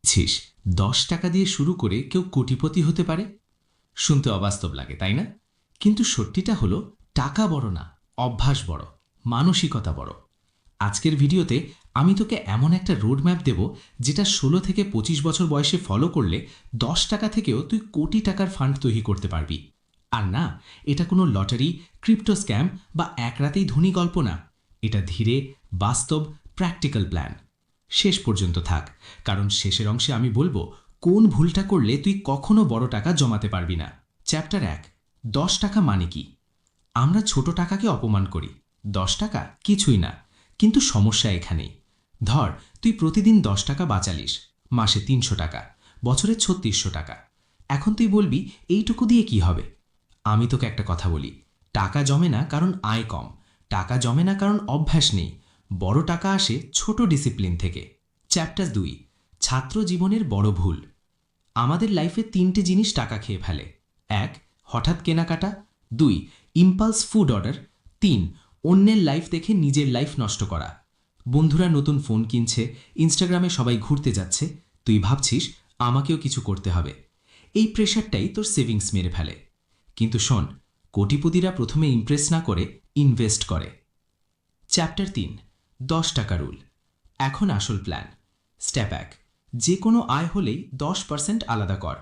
ভাবছিস 10 টাকা দিয়ে শুরু করে কেউ কোটিপতি হতে পারে? শুনতে অবাস্তব লাগে, তাই না? কিন্তু সত্যিটা হলো, টাকা বড় না, অভ্যাস বড়, মানসিকতা বড়। আজকের ভিডিওতে আমি তোকে এমন একটা রোড ম্যাপ দেব, যেটা 16 থেকে 25 বছর বয়সে ফলো করলে 10 টাকা থেকেও তুই কোটি টাকার ফান্ড তৈরি করতে পারবি। আর না, এটা কোনো লটারি, ক্রিপ্টো স্ক্যাম বা এক রাতেই ধনী গল্প না। এটা ধীরে, বাস্তব, প্র্যাকটিক্যাল প্ল্যান। শেষ পর্যন্ত থাক, কারণ শেষের অংশে আমি বলবো কোন ভুলটা করলে তুই কখনো বড় টাকা জমাতে পারবি না। চ্যাপ্টার 1, 10 টাকা মানে কি? আমরা ছোট টাকাকে অপমান করি। 10 টাকা কিছুই না, কিন্তু সমস্যা এখানেই। ধর, তুই প্রতিদিন 10 টাকা বাঁচালিস, মাসে 300 টাকা, বছরে 3600 টাকা। এখন তুই বলবি এইটুকু দিয়ে কি হবে? আমি তোকে একটা কথা বলি, টাকা জমে না কারণ আয় কম, টাকা জমে না কারণ অভ্যাস নেই। বড় টাকা আসে ছোট ডিসিপ্লিন থেকে। চ্যাপ্টার 2, ছাত্র জীবনের বড় ভুল। আমাদের লাইফে 3টে জিনিস টাকা খেয়ে ফেলে। 1, হঠাৎ কেনাকাটা। 2, ইম্পালস ফুড অর্ডার। 3, অন্যের লাইফ দেখে নিজের লাইফ নষ্ট করা। বন্ধুরা নতুন ফোন কিনছে, ইনস্টাগ্রামে সবাই ঘুরতে যাচ্ছে, তুই ভাবছিস আমাকেও কিছু করতে হবে। এই প্রেশারটাই তোর সেভিংস মেরে ফেলে। কিন্তু শোন, কোটিপতিরা প্রথমে ইমপ্রেস না করে ইনভেস্ট করে। চ্যাপ্টার 3, 10 টাকা রুল। এখন আসল প্ল্যান। স্টেপ 1, যে কোনো আয় হলেই 10% আলাদা কর।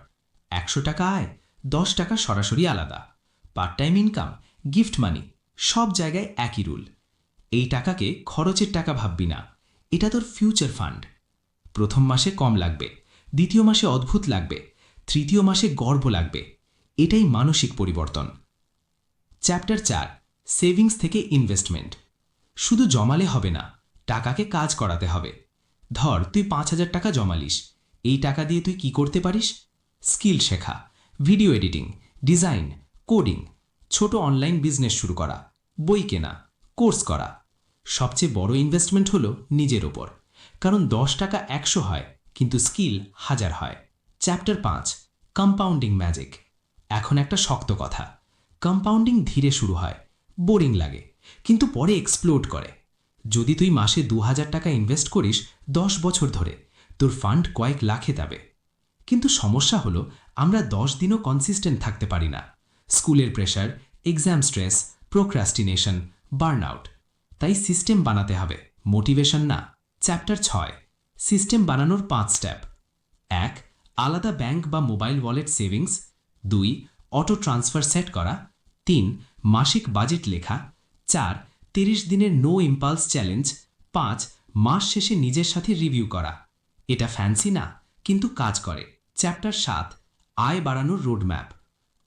100 টাকা আয়, 10 টাকা সরাসরি আলাদা। পার্ট টাইম ইনকাম, গিফট মানি, সব জায়গায় একই রুল। এই টাকাকে খরচের টাকা ভাববি না, এটা তোর ফিউচার ফান্ড। প্রথম মাসে কম লাগবে, দ্বিতীয় মাসে অদ্ভুত লাগবে, তৃতীয় মাসে গর্ব লাগবে। এটাই মানসিক পরিবর্তন। চ্যাপ্টার 4, সেভিংস থেকে ইনভেস্টমেন্ট। শুধু জমালে হবে না, টাকাকে কাজ করাতে হবে। ধর, তুই 5,000 টাকা জমালিস, এই টাকা দিয়ে তুই কি করতে পারিস? স্কিল শেখা, ভিডিও এডিটিং, ডিজাইন, কোডিং, ছোট অনলাইন বিজনেস শুরু করা, বই কেনা, কোর্স করা। সবচেয়ে বড় ইনভেস্টমেন্ট হলো নিজের ওপর, কারণ 10 টাকা 100 হয়, কিন্তু স্কিল 1000 হয়। Chapter 5, compounding magic. এখন একটা শক্ত কথা, কম্পাউন্ডিং ধীরে শুরু হয়, বোরিং লাগে, কিন্তু পরে এক্সপ্লোড করে। যদি তুই মাসে 2000 টাকা ইনভেস্ট করিস 10 বছর ধরে, তোর ফান্ড কয়েক লাখে যাবে। কিন্তু সমস্যা হলো, আমরা 10 দিনও কনসিস্টেন্ট থাকতে পারি না। স্কুলের pressure, exam stress, procrastination, burnout. তাই সিস্টেম বানাতে হবে, মোটিভেশন না। চ্যাপ্টার 6, সিস্টেম বানানোর 5 স্টেপ। 1, আলাদা ব্যাংক বা mobile wallet savings. 2, auto transfer set করা। 3, মাসিক বাজেট লেখা। 4, 30 দিনের নো ইম্পালস চ্যালেঞ্জ। 5, মাস শেষে নিজের সাথে রিভিউ করা। এটা ফ্যান্সি না, কিন্তু কাজ করে। চ্যাপ্টার 7, আয় বাড়ানোর রোডম্যাপ।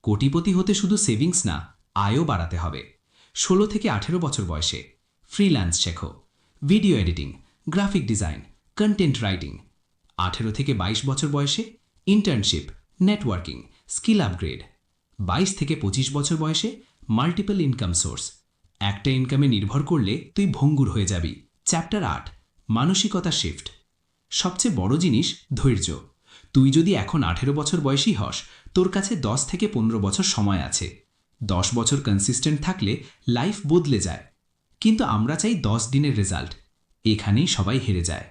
কোটিপতি হতে শুধু সেভিংস না, আয়ও বাড়াতে হবে। 16 থেকে 18 বছর বয়সে ফ্রিল্যান্স শেখো, video editing, graphic design, content writing. 18 থেকে 22 বছর বয়সে ইন্টার্নশিপ, নেটওয়ার্কিং, স্কিল আপগ্রেড। 22 থেকে 25 বছর বয়সে মাল্টিপল ইনকাম সোর্স। একটা ইনকামে নির্ভর করলে তুই ভঙ্গুর হয়ে যাবি। চ্যাপ্টার 8, মানসিকতা শিফট। সবচেয়ে বড় জিনিস ধৈর্য। তুই যদি এখন 18 বছর বয়সী হস, তোর কাছে 10 থেকে 15 বছর সময় আছে। 10 বছর কনসিস্টেন্ট থাকলে লাইফ বদলে যায়। কিন্তু আমরা চাই 10 দিনের রেজাল্ট। এখানেই সবাই হেরে যায়।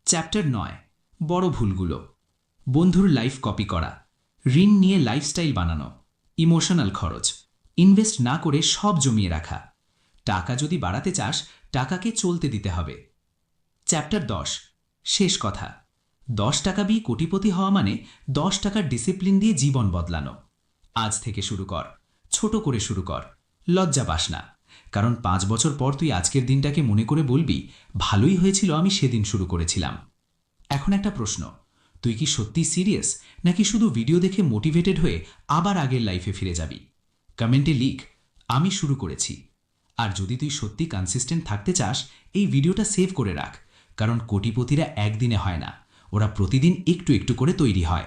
চ্যাপ্টার 9, বড় ভুলগুলো। বন্ধুর লাইফ কপি করা, ঋণ নিয়ে লাইফস্টাইল বানানো, ইমোশনাল খরচ, ইনভেস্ট না করে সব জমিয়ে রাখা। টাকা যদি বাড়াতে চাস, টাকাকে চলতে দিতে হবে। চ্যাপ্টার 10, শেষ কথা। 10 টাকা দিয়ে কোটিপতি হওয়া মানে 10 টাকার ডিসিপ্লিন দিয়ে জীবন বদলানো। আজ থেকে শুরু কর, ছোট করে শুরু কর, লজ্জা পাস না। কারণ 5 বছর পর তুই আজকের দিনটাকে মনে করে বলবি, ভালোই হয়েছিল আমি সেদিন শুরু করেছিলাম। এখন একটা প্রশ্ন, তুই কি সত্যি সিরিয়াস, নাকি শুধু ভিডিও দেখে মোটিভেটেড হয়ে আবার আগের লাইফে ফিরে যাবি? কমেন্টে লিখ, আমি শুরু করেছি। আর যদি তুই সত্যি কনসিস্টেন্ট থাকতে চাস, এই ভিডিওটা সেভ করে রাখ, কারণ কোটিপতিরা একদিনে হয় না, ওরা প্রতিদিন একটু একটু করে তৈরি হয়।